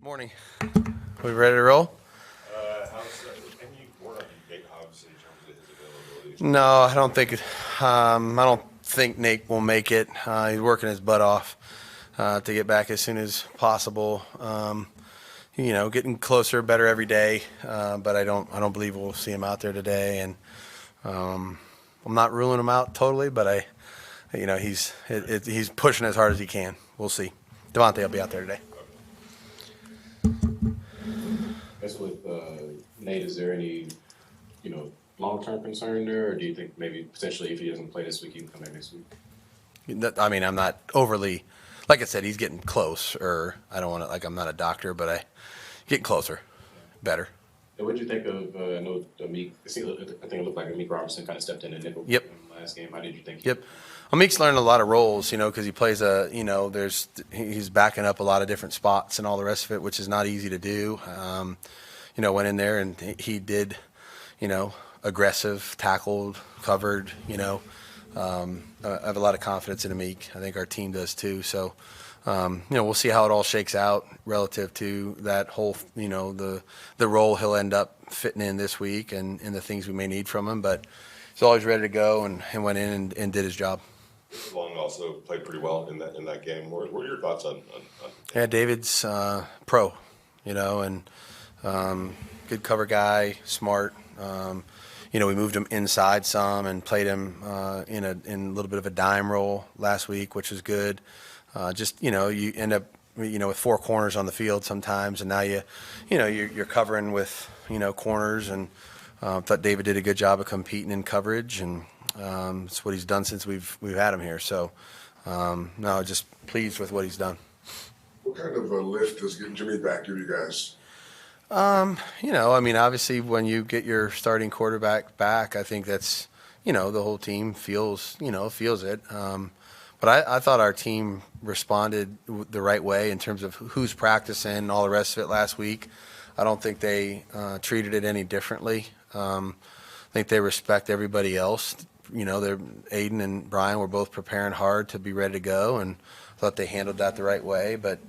Morning. We ready to roll? Any word on Nate Hobbs in terms of his availability? No, I don't think. I don't think Nate will make it. He's working his butt off to get back as soon as possible. Getting closer, better every day. But I don't believe we'll see him out there today. And I'm not ruling him out totally, but he's pushing as hard as he can. We'll see. Devontae will be out there today. I guess with Nate, is there any, long-term concern there, or do you think maybe potentially if he doesn't play this week, he can come back next week? I'm not overly, like I said, he's getting close. Or I don't want to, I'm not a doctor, but getting closer, better. And what did you think of? I know Amik. I think it looked like Amik Robertson kind of stepped in and nickel. Yep. Last game. How did you think? Yep. Amik's learned a lot of roles, because he plays he's backing up a lot of different spots and all the rest of it, which is not easy to do. Went in there and he did, aggressive, tackled, covered, I have a lot of confidence in Amik. I think our team does too. So, we'll see how it all shakes out relative to that whole, the role he'll end up fitting in this week and the things we may need from him. But he's always ready to go and went in and did his job. Long also played pretty well in that game. What are your thoughts on? Yeah, David's pro, and good cover guy, smart. We moved him inside some and played him in a little bit of a dime role last week, which was good. You end up with four corners on the field sometimes, and now you're covering with corners, and thought David did a good job of competing in coverage, and it's what he's done since we've had him here. So no, just pleased with what he's done. What kind of a lift does getting Jimmy back give you guys? Obviously when you get your starting quarterback back, I think that's, the whole team feels it. But I thought our team responded the right way in terms of who's practicing and all the rest of it last week. I don't think they treated it any differently. I think they respect everybody else. Aiden and Brian were both preparing hard to be ready to go, and thought they handled that the right way. But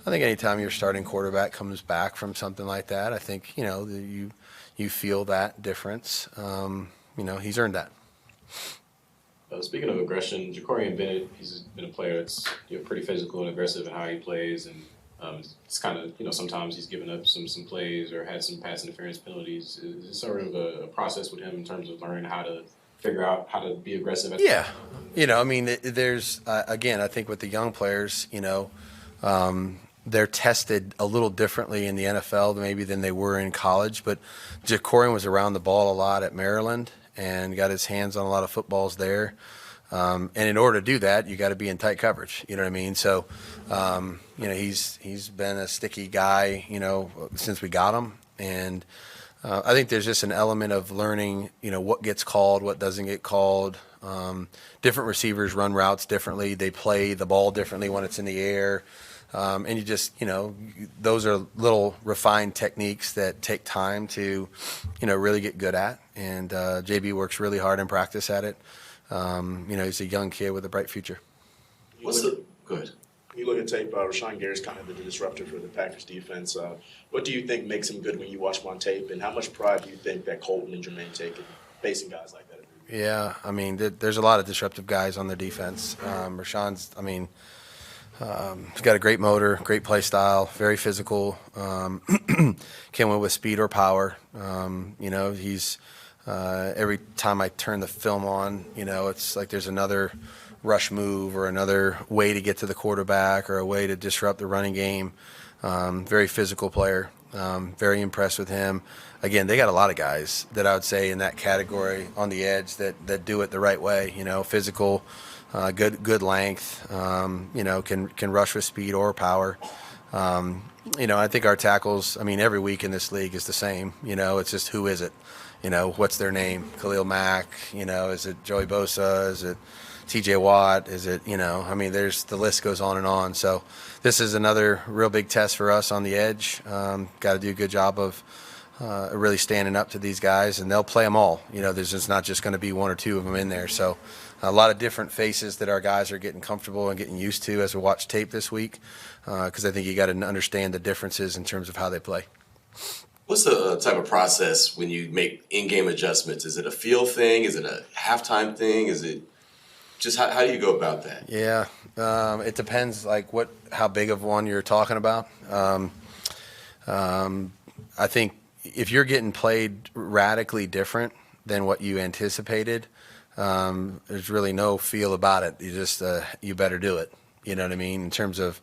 I think anytime your starting quarterback comes back from something like that, I think, you feel that difference. He's earned that. Speaking of aggression, Jakorian Bennett, he's been a player that's pretty physical and aggressive in how he plays, and it's kind of, sometimes he's given up some plays or had some pass interference penalties. Is this sort of a process with him in terms of learning how to figure out how to be aggressive? Yeah. There's, again, I think with the young players, they're tested a little differently in the NFL maybe than they were in college. But Jakorian was around the ball a lot at Maryland and got his hands on a lot of footballs there. And in order to do that, you got to be in tight coverage. You know what I mean? So, he's been a sticky guy, since we got him. And I think there's just an element of learning, what gets called, what doesn't get called. Different receivers run routes differently. They play the ball differently when it's in the air. And you just, those are little refined techniques that take time to, really get good at. And JB works really hard in practice at it. He's a young kid with a bright future. Good. You look at tape, Rashawn Gary's kind of the disruptor for the Packers defense. What do you think makes him good when you watch him on tape, and how much pride do you think that Colton and Jermaine take in facing guys like that? Yeah, there's a lot of disruptive guys on their defense. Rashawn's, he's got a great motor, great play style, very physical. Can win with speed or power. He's every time I turn the film on, it's like there's another rush move or another way to get to the quarterback or a way to disrupt the running game. Very physical player. Very impressed with him. Again, they got a lot of guys that I would say in that category on the edge that do it the right way. Physical, good length. Can rush with speed or power. I think our tackles. Every week in this league is the same. It's just who is it? What's their name? Khalil Mack. Is it Joey Bosa? Is it TJ Watt? Is it, there's the list goes on and on. So this is another real big test for us on the edge. Got to do a good job of really standing up to these guys, and they'll play them all. There's just not just going to be one or two of them in there. So a lot of different faces that our guys are getting comfortable and getting used to as we watch tape this week, because I think you got to understand the differences in terms of how they play. What's the type of process when you make in-game adjustments? Is it a feel thing? Is it a halftime thing? Is it just how do you go about that? Yeah, it depends, like how big of one you're talking about. I think if you're getting played radically different than what you anticipated, there's really no feel about it. You just you better do it. You know what I mean? In terms of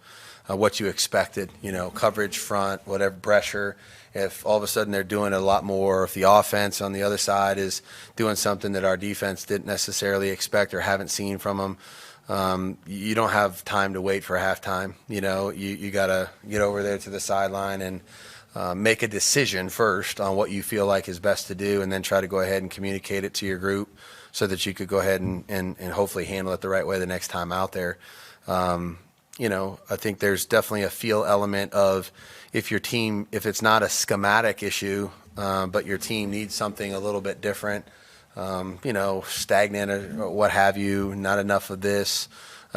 what you expected, coverage, front, whatever, pressure. If all of a sudden they're doing a lot more, if the offense on the other side is doing something that our defense didn't necessarily expect or haven't seen from them, you don't have time to wait for halftime. You got to get over there to the sideline and make a decision first on what you feel like is best to do, and then try to go ahead and communicate it to your group so that you could go ahead and hopefully handle it the right way the next time out there. I think there's definitely a feel element of if it's not a schematic issue, but your team needs something a little bit different, stagnant or what have you, not enough of this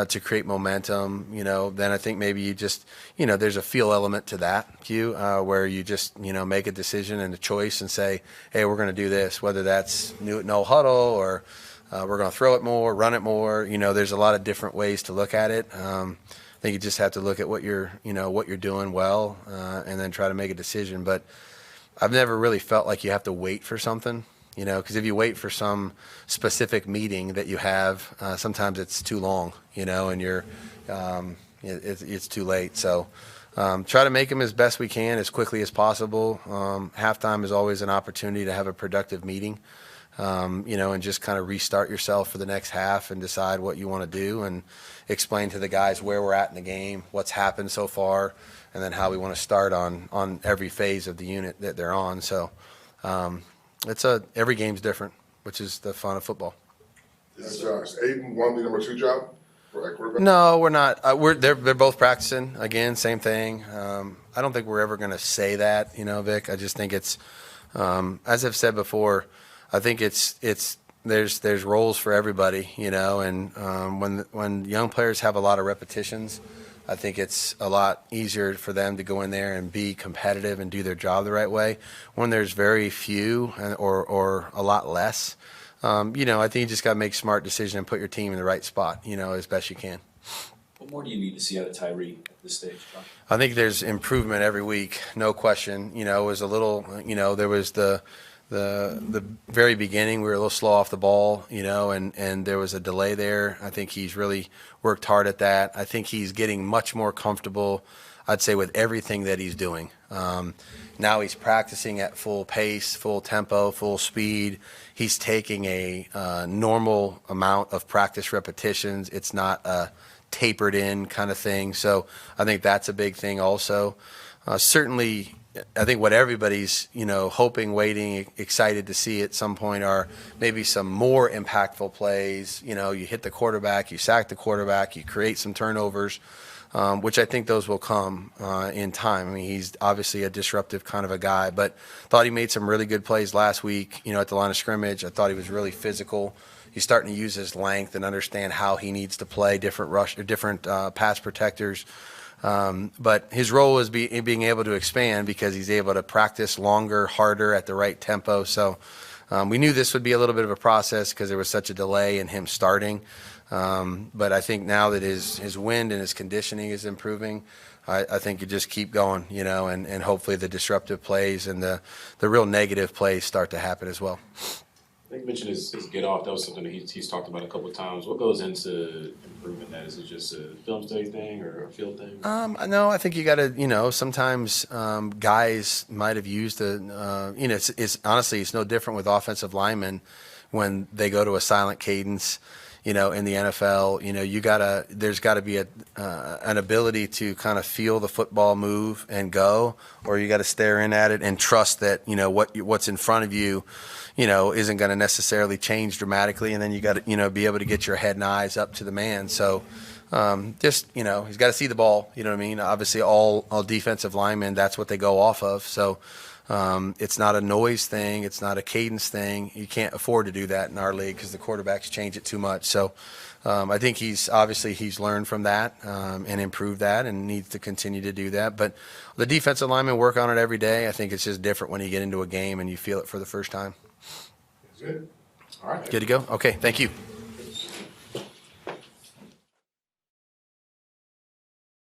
to create momentum, then I think maybe you just, there's a feel element to that, where you just, make a decision and a choice and say, hey, we're going to do this, whether that's no huddle or we're going to throw it more, run it more. There's a lot of different ways to look at it. I think you just have to look at what you're doing well, and then try to make a decision. But I've never really felt like you have to wait for something, because if you wait for some specific meeting that you have, sometimes it's too long, and it's too late. So try to make them as best we can, as quickly as possible. Halftime is always an opportunity to have a productive meeting, and just kind of restart yourself for the next half and decide what you want to do and explain to the guys where we're at in the game, what's happened so far, and then how we want to start on every phase of the unit that they're on. So every game's different, which is the fun of football. Is Aiden won the number 2 job for quarterback? No, we're not. They're both practicing. Again, same thing. I don't think we're ever going to say that, Vic. I just think it's, as I've said before, I think there's roles for everybody, and when young players have a lot of repetitions, I think it's a lot easier for them to go in there and be competitive and do their job the right way. When there's very few or a lot less, I think you just got to make smart decisions and put your team in the right spot, as best you can. What more do you need to see out of Tyree at this stage, Josh? I think there's improvement every week, no question. It was a little, there was the very beginning, we were a little slow off the ball, and there was a delay there. I think he's really worked hard at that. I think he's getting much more comfortable, I'd say, with everything that he's doing. Now he's practicing at full pace, full tempo, full speed. He's taking a normal amount of practice repetitions. It's not a tapered in kind of thing. So I think that's a big thing also. Certainly, I think what everybody's, hoping, waiting, excited to see at some point are maybe some more impactful plays. You hit the quarterback, you sack the quarterback, you create some turnovers, which I think those will come in time. I mean, he's obviously a disruptive kind of a guy, but thought he made some really good plays last week, at the line of scrimmage. I thought he was really physical. He's starting to use his length and understand how he needs to play different pass protectors. But his role is being able to expand because he's able to practice longer, harder, at the right tempo. So we knew this would be a little bit of a process because there was such a delay in him starting. But I think now that his wind and his conditioning is improving, I think you just keep going, and hopefully the disruptive plays and the real negative plays start to happen as well. I think you mentioned his get off. That was something that he's talked about a couple of times. What goes into improving that? Is it just a film study thing or a field thing? No, I think you got to, sometimes guys might have used it's honestly, it's no different with offensive linemen when they go to a silent cadence. In the NFL, there's got to be an ability to kind of feel the football move and go, or you got to stare in at it and trust that, what's in front of you, isn't going to necessarily change dramatically. And then you got to, be able to get your head and eyes up to the man. So just, you know, he's got to see the ball. You know what I mean? Obviously, all defensive linemen, that's what they go off of. So it's not a noise thing. It's not a cadence thing. You can't afford to do that in our league because the quarterbacks change it too much. So I think he's learned from that and improved that and needs to continue to do that. But the defensive linemen work on it every day. I think it's just different when you get into a game and you feel it for the first time. Good. All right. Good to go? Okay, thank you.